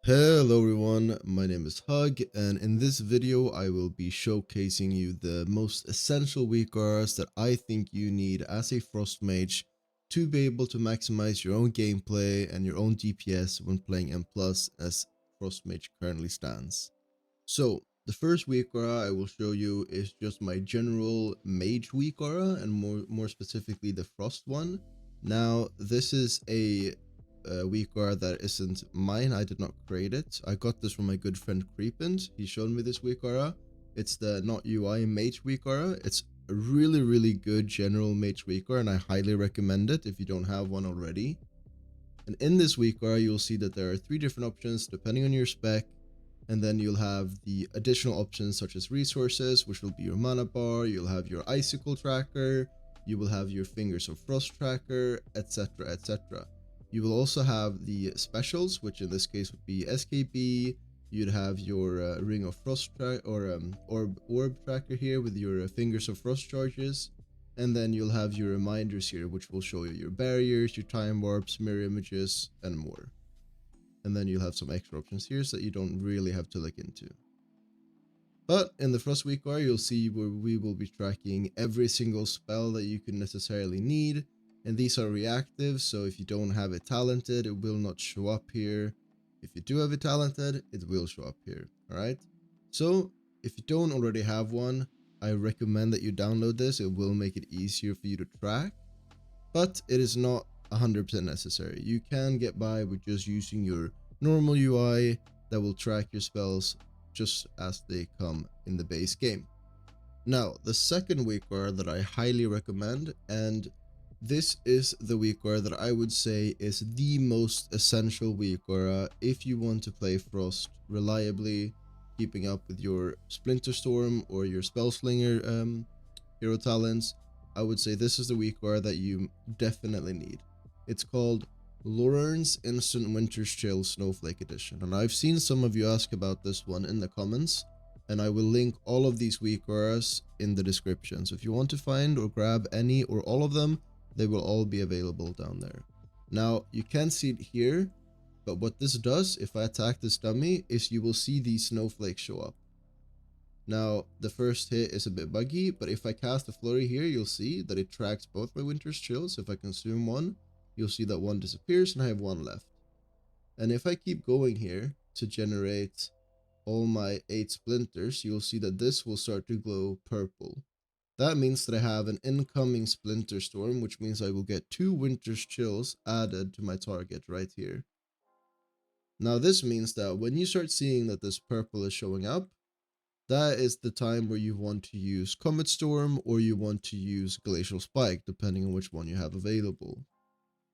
Hello everyone, my name is Hug, and in this video I will be showcasing you the most essential Weakauras that I think you need as a Frost Mage to be able to maximize your own gameplay and your own DPS when playing M+, as Frost Mage currently stands. So, the first Weakaura I will show you is just my general Mage Weakaura, and more specifically the Frost one. Now, this is a Weakaura that isn't mine. I did not create it. I got this from my good friend Creepins. He showed me this Weakaura. It's the NotUI Mage Weakaura. It's a really good general Mage Weakaura, and I highly recommend it if you don't have one already. And in this Weakaura, you'll see that there are 3 different options depending on your spec, and then you'll have the additional options such as resources, which will be your mana bar, you'll have your icicle tracker, you will have your fingers of frost tracker, etc, etc. You will also have the specials, which in this case would be SKB. You'd have your ring of frost orb tracker here with your fingers of frost charges, and then you'll have your reminders here, which will show you your barriers, your time warps, mirror images, and more. And then you'll have some extra options here so that you don't really have to look into. But in the first Weakauras, you'll see where we will be tracking every single spell that you can necessarily need, and these are reactive, so if you don't have it talented, it will not show up here. If you do have it talented, it will show up here, alright? So, if you don't already have one, I recommend that you download this. It will make it easier for you to track, but it is not 100% necessary. You can get by with just using your normal UI that will track your spells just as they come in the base game. Now, the second Weakaura that I highly recommend, and this is the Weakaura that I would say is the most essential Weakaura if you want to play Frost reliably, keeping up with your Splinter Storm or your Spellslinger hero talents. I would say this is the Weakaura that you definitely need. It's called Lorne's Instant Winter's Chill Snowflake Edition, and I've seen some of you ask about this one in the comments, and I will link all of these Weakauras in the description. So if you want to find or grab any or all of them, they will all be available down there. Now, you can't see it here, but what this does, if I attack this dummy, is you will see these snowflakes show up. Now, the first hit is a bit buggy, but if I cast a flurry here, you'll see that it tracks both my Winter's Chill. So if I consume one, you'll see that one disappears and I have one left. And if I keep going here to generate all my 8 splinters, you'll see that this will start to glow purple. That means that I have an incoming Splinter Storm, which means I will get 2 Winter's Chills added to my target right here. Now this means that when you start seeing that this purple is showing up, that is the time where you want to use Comet Storm or you want to use Glacial Spike, depending on which one you have available.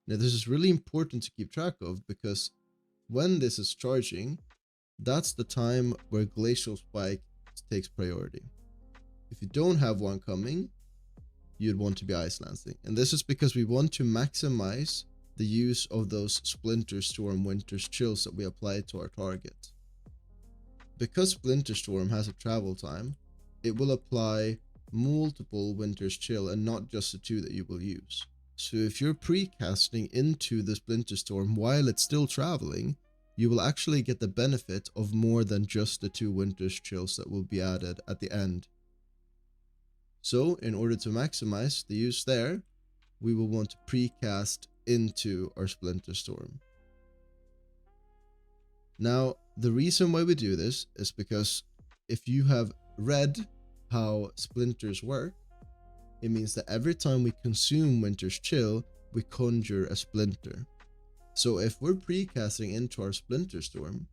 Now this is really important to keep track of because when this is charging, that's the time where Glacial Spike takes priority. If you don't have one coming, you'd want to be Ice Lancing. And this is because we want to maximize the use of those Splinter Storm Winter's Chills that we apply to our target. Because Splinter Storm has a travel time, it will apply multiple Winter's Chill and not just the 2 that you will use. So if you're pre-casting into the Splinter Storm while it's still traveling, you will actually get the benefit of more than just the 2 Winter's Chills that will be added at the end. So in order to maximize the use there, we will want to pre-cast into our Splinter Storm. Now, the reason why we do this is because if you have read how splinters work, it means that every time we consume Winter's Chill, we conjure a splinter. So if we're pre-casting into our Splinter Storm,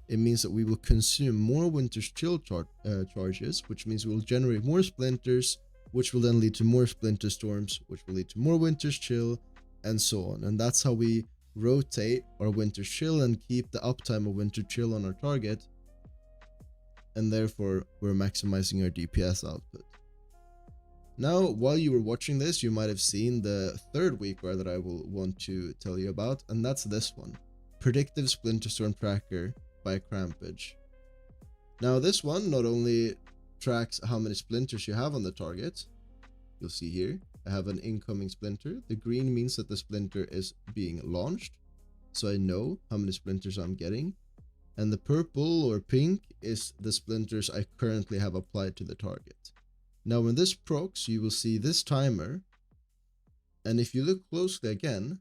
it means that we will consume more Winter's Chill charges, which means we will generate more splinters, which will then lead to more Splinter Storms, which will lead to more Winter's Chill, and so on. And that's how we rotate our Winter's Chill and keep the uptime of Winter Chill on our target, and therefore we're maximizing our DPS output. Now, while you were watching this, you might have seen the third Weakaura that I will want to tell you about, and that's this one, Predictive Splinter Storm Tracker by Crampage. Now, this one not only tracks how many splinters you have on the target, you'll see here, I have an incoming splinter. The green means that the splinter is being launched, so I know how many splinters I'm getting. and the purple or pink is the splinters I currently have applied to the target. Now when this procs, you will see this timer, and if you look closely again,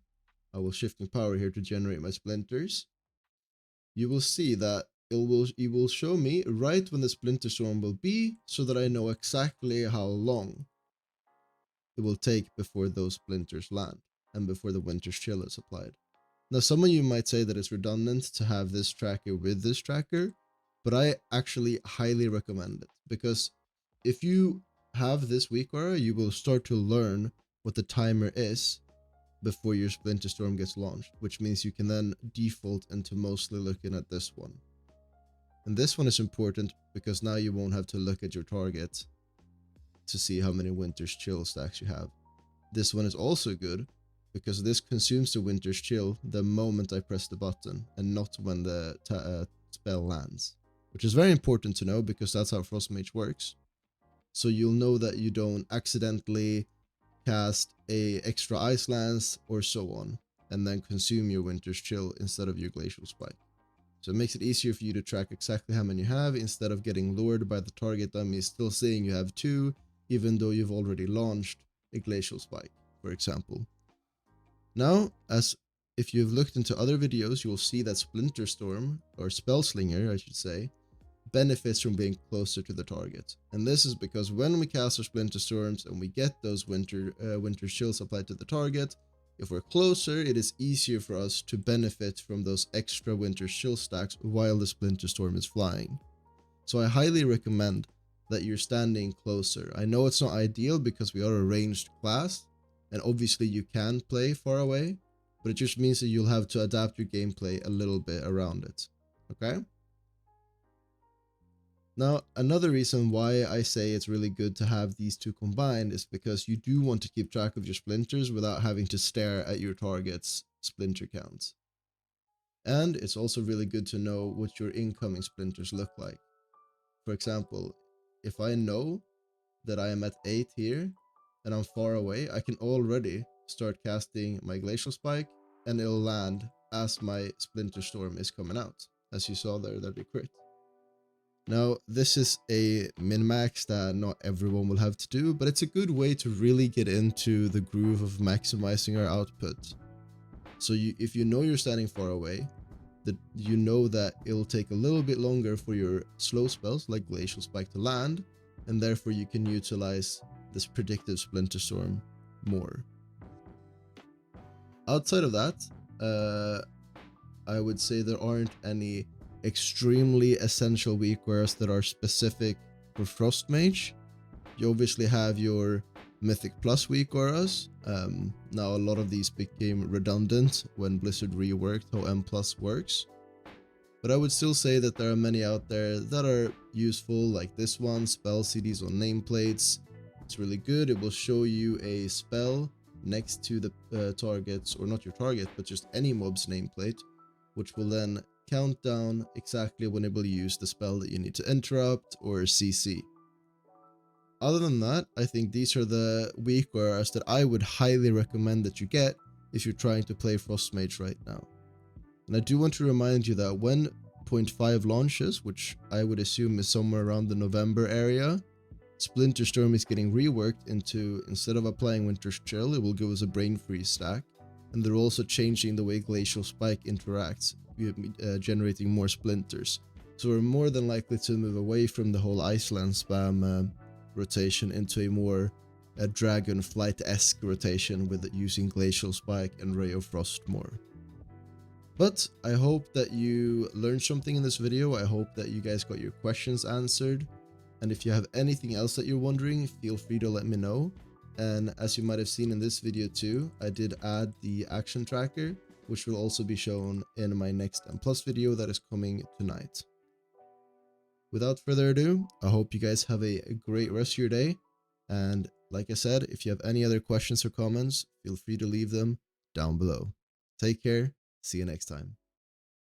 I will shift in power here to generate my splinters, you will see that it will show me right when the splinter storm will be, so that I know exactly how long it will take before those splinters land and before the winter's chill is applied. Now, some of you might say that it's redundant to have this tracker with this tracker, but I actually highly recommend it, because if you have this Weakauras, you will start to learn what the timer is before your Splinter Storm gets launched, which means you can then default into mostly looking at this one. And this one is important because now you won't have to look at your target to see how many Winter's Chill stacks you have. This one is also good because this consumes the Winter's Chill the moment I press the button and not when the spell lands, which is very important to know because that's how Frost Mage works. So you'll know that you don't accidentally cast a extra Ice Lance or so on, and then consume your Winter's Chill instead of your Glacial Spike. So it makes it easier for you to track exactly how many you have instead of getting lured by the target dummy still saying you have 2, even though you've already launched a Glacial Spike, for example. Now, as if you've looked into other videos, you will see that Splinter Storm, or Spellslinger I should say, benefits from being closer to the target. And this is because when we cast our Splinter Storms and we get those winter chills applied to the target, if we're closer, it is easier for us to benefit from those extra winter chill stacks while the Splinter Storm is flying. So I highly recommend that you're standing closer. I know it's not ideal because we are a ranged class, and obviously you can play far away, but it just means that you'll have to adapt your gameplay a little bit around it. Okay? Now, another reason why I say it's really good to have these two combined is because you do want to keep track of your splinters without having to stare at your target's splinter count. And it's also really good to know what your incoming splinters look like. For example, if I know that I am at 8 here and I'm far away, I can already start casting my Glacial Spike and it'll land as my Splinter Storm is coming out. As you saw there, that we crit. Now, this is a min-max that not everyone will have to do, but it's a good way to really get into the groove of maximizing our output. So if you know you're standing far away, that you know that it'll take a little bit longer for your slow spells like Glacial Spike to land, and therefore you can utilize this predictive Splinter Storm more. Outside of that, I would say there aren't any extremely essential Weakauras that are specific for Frost Mage. You obviously have your Mythic Plus Weakauras. Now a lot of these became redundant when Blizzard reworked how M Plus works. But I would still say that there are many out there that are useful, like this one, spell CDs on nameplates. It's really good. It will show you a spell next to the target's, or not your target, but just any mob's nameplate, which will then count down exactly when it will use the spell that you need to interrupt or CC. Other than that, I think these are the Weakauras that I would highly recommend that you get if you're trying to play Frost Mage right now. And I do want to remind you that when 0.5 launches, which I would assume is somewhere around the November area, Splinter Storm is getting reworked into, instead of applying Winter's Chill, it will give us a Brain Freeze stack. And they're also changing the way Glacial Spike interacts, generating more splinters. So we're more than likely to move away from the whole Iceland spam rotation into a more Dragonflight-esque rotation with using Glacial Spike and Ray of Frost more. But I hope that you learned something in this video. I hope that you guys got your questions answered. And if you have anything else that you're wondering, feel free to let me know. And as you might have seen in this video too, I did add the action tracker, which will also be shown in my next M Plus video that is coming tonight. Without further ado, I hope you guys have a great rest of your day. And like I said, if you have any other questions or comments, feel free to leave them down below. Take care. See you next time.